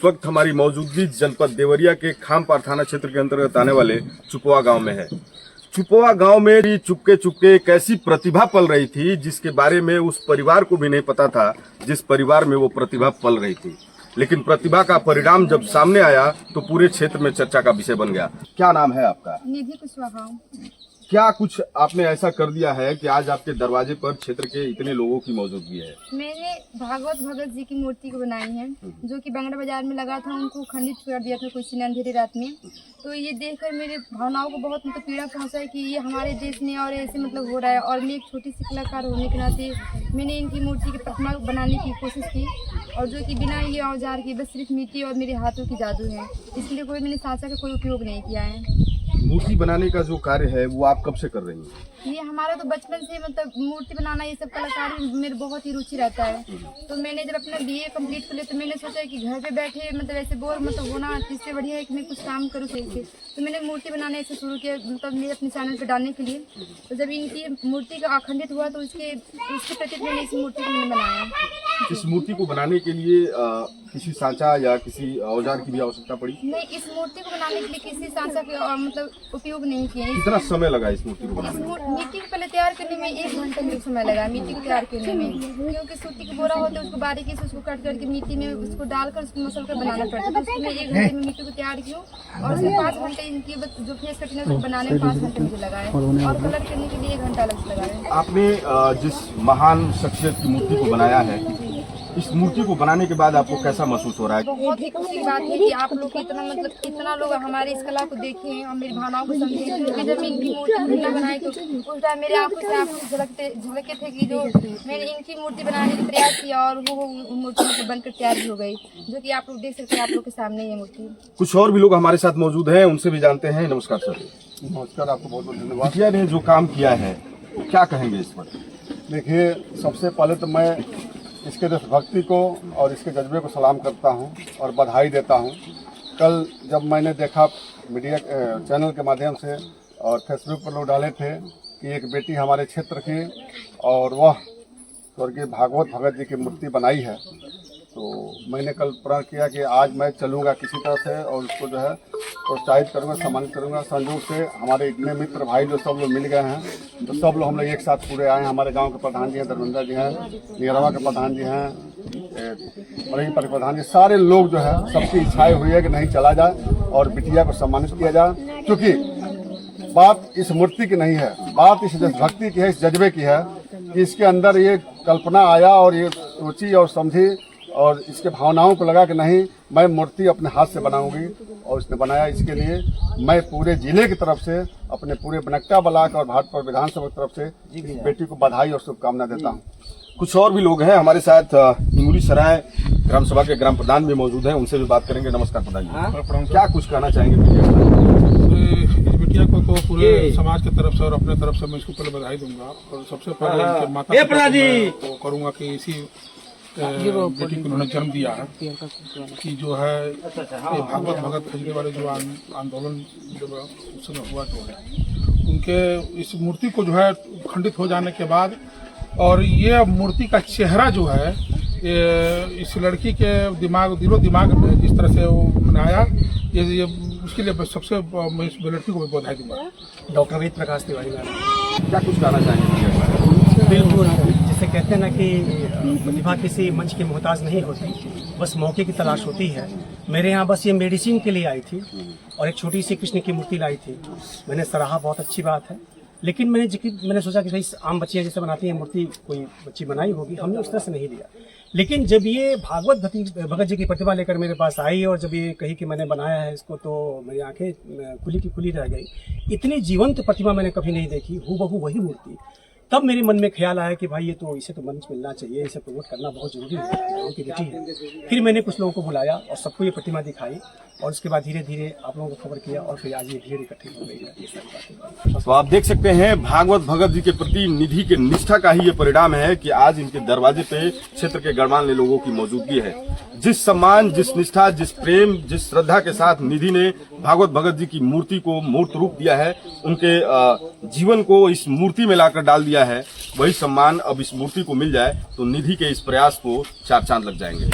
वक्त हमारी मौजूदगी जनपद देवरिया के खामपार थाना क्षेत्र के अंतर्गत आने वाले चुपवा गांव में है। चुपवा गांव में भी चुपके चुपके एक ऐसी प्रतिभा पल रही थी जिसके बारे में उस परिवार को भी नहीं पता था जिस परिवार में वो प्रतिभा पल रही थी। लेकिन प्रतिभा का परिणाम जब सामने आया तो पूरे क्षेत्र में चर्चा का विषय बन गया। क्या नाम है आपका? निधि कुशवाहा। क्या कुछ आपने ऐसा कर दिया है कि आज आपके दरवाजे पर क्षेत्र के इतने लोगों की मौजूदगी है? मैंने भागवत भगत जी की मूर्ति को बनाई है जो कि बंगड़ा बाजार में लगा था, उनको खंडित कर दिया था किसी ने अंधेरी रात में। तो ये देखकर मेरे भावनाओं को बहुत पीड़ा पहुंचा है कि ये हमारे देश में और ऐसे हो रहा है। और मैं एक छोटी सी कलाकार होने के नाते मैंने इनकी मूर्ति की प्रतिमा बनाने की कोशिश की, और जो कि बिना ये औजार के बस सिर्फ मिट्टी और मेरे हाथों की जादू है, इसलिए कोई मैंने सांचा का कोई उपयोग नहीं किया है। मूर्ति बनाने का जो कार्य है वो आप कब से कर रही हैं? ये हमारा तो बचपन से मूर्ति बनाना ये सब कलाकारी मेरे बहुत ही रुचि रहता है। तो मैंने जब अपना BA कंप्लीट कर लिया तो मैंने सोचा कि घर पे बैठे ऐसे बोर होना, इससे बढ़िया है कि मैं कुछ काम करूँ सही से। तो मैंने मूर्ति बनाने से शुरू किया, मेरे अपने चैनल पे डालने के लिए। तो जब इनकी मूर्ति का अखंडित हुआ तो उसके प्रति मैंने इस मूर्ति को मैंने बनाया। इस मूर्ति को बनाने के लिए किसी सांचा या किसी औजार की भी आवश्यकता पड़ी? नहीं, इस मूर्ति को बनाने के लिए किसी सांचा के उपयोग नहीं किए। कितना समय लगा इस मूर्ति को बनाने में? मिट्टी को पहले तैयार करने में 1 घंटे में समय लगा मिट्टी को तैयार करने में, क्योंकि सूती का बोरा होता है उसको बारीकी से उसको कट करके मिट्टी में उसको डालकर उसको मसल कर बनाना पड़ता है। तो उसमें 1 घंटे में मिट्टी को तैयार किया और उसमें 5 घंटे इनकी जो फेस कटिंग है बनाने में 5 घंटे मुझे लगाए और कलर करने के लिए 1 घंटा लगा। आपने जिस महान शख्सियत की मूर्ति को बनाया है, इस मूर्ति को बनाने के बाद आपको कैसा महसूस हो रहा है? बहुत ही खुशी की बात है कि आप लोग इतना लोग हमारे इस कला को देखें और मेरी भावनाओं को समझें। क्योंकि जब मैं इनकी मूर्ति बनाई तो उस टाइम मेरे आंखों से आंसू झलके थे कि जो मैंने इनकी मूर्ति बनाने का प्रयास किया और वो मूर्ति बनकर तैयार भी हो गई, जो कि आप लोग देख सकते हैं। आप लोग के सामने ये मूर्ति। कुछ और भी लोग हमारे साथ मौजूद हैं, उनसे भी जानते हैं। नमस्कार सर। नमस्कार, आपको बहुत बहुत धन्यवाद। बिटिया ने जो काम किया है क्या कहेंगे इस पर? देखिए, सबसे पहले तो मैं इसके देशभक्ति को और इसके जज्बे को सलाम करता हूं और बधाई देता हूं। कल जब मैंने देखा मीडिया चैनल के माध्यम से और फेसबुक पर लोग डाले थे कि एक बेटी हमारे क्षेत्र की और वह स्वर्गीय भागवत भगत जी की मूर्ति बनाई है, तो मैंने कल प्रण किया कि आज मैं चलूँगा किसी तरह से और उसको जो है प्रोत्साहित करूँगा, सम्मानित करूँगा। संयोग से हमारे इतने मित्र भाई जो सब लोग मिल गए हैं, तो सब लोग हम लोग एक साथ पूरे आए हैं। हमारे गांव के प्रधान जी हैं, धर्मेंद्र जी हैं, निगरवा के प्रधान जी हैं, मरही पर प्रधान जी, सारे लोग जो है सबकी इच्छाएं हुई है कि नहीं चला जाए और बिटिया को सम्मानित किया जाए। क्योंकि बात इस मूर्ति की नहीं है, बात इस देशभक्ति की है, इस जज्बे की है कि इसके अंदर ये कल्पना आया और ये सोची और समझी और इसके भावनाओं को लगा कि नहीं, मैं मूर्ति अपने हाथ से बनाऊंगी। और इसने बनाया। इसके लिए मैं पूरे जिले की तरफ से, अपने पूरे बनकटा ब्लॉक और भाटपुर विधानसभा की तरफ से इस बेटी को बधाई और शुभकामना देता हूं। कुछ और भी लोग हैं हमारे साथ। इंगुली सराय ग्राम सभा के ग्राम प्रधान भी मौजूद हैं, उनसे भी बात करेंगे। नमस्कार प्रधान जी, क्या कुछ कहना चाहेंगे इस बिटिया को? तो पूरे समाज की तरफ से और अपने तरफ से मैं इसको पहले बधाई दूंगा और सबसे पहले माता को करूंगा कि इसी बेटी को उन्होंने जन्म दिया है कि जो है भागवत भगत खजरे वाले जो आंदोलन जब उस समय हुआ तो उनके इस मूर्ति को जो है खंडित हो जाने के बाद और ये मूर्ति का चेहरा जो है इस लड़की के दिलो दिमाग में जिस तरह से वो बनाया, ये उसके लिए सबसे मैं इस लड़की को बधाई दूंगा। डॉक्टर वेद प्रकाश तिवारी मैम, क्या कुछ कहना चाहेंगे? बिल्कुल, जिसे कहते हैं ना कि प्रतिभा किसी मंच की मोहताज नहीं होती, बस मौके की तलाश होती है। मेरे यहाँ बस ये मेडिसिन के लिए आई थी और एक छोटी सी कृष्ण की मूर्ति लाई थी। मैंने सराहा, बहुत अच्छी बात है, लेकिन मैंने सोचा कि भाई आम बच्चियाँ जैसे बनाती हैं मूर्ति कोई बच्ची बनाई होगी, हमने उस तरह से नहीं लिया। लेकिन जब ये भागवत भगत जी की प्रतिभा लेकर मेरे पास आई और जब ये कही कि मैंने बनाया है इसको, तो मेरी आंखें खुली की खुली रह गई। इतनी जीवंत प्रतिमा मैंने कभी नहीं देखी, हूबहू वही मूर्ति। तब मेरे मन में ख्याल आया कि भाई इसे तो मंच मिलना चाहिए, इसे प्रमोट करना बहुत जरूरी है, गाँव की बेटी है। फिर मैंने कुछ लोगों को बुलाया और सबको ये प्रतिमा दिखाई और उसके बाद धीरे धीरे आप लोगों को खबर किया और फिर आज ये भीड़ इकट्ठी हो गई है। तो आप देख सकते हैं भागवत भगत जी के प्रति निधि के निष्ठा का ही ये परिणाम है कि आज इनके दरवाजे पे क्षेत्र के गणमान्य लोगों की मौजूदगी है। जिस सम्मान, जिस निष्ठा, जिस प्रेम, जिस श्रद्धा के साथ निधि ने भागवत भगत जी की मूर्ति को मूर्त रूप दिया है, उनके जीवन को इस मूर्ति में लाकर डाल दिया है, वही सम्मान अब इस मूर्ति को मिल जाए तो निधि के इस प्रयास को 4 चांद लग जाएंगे।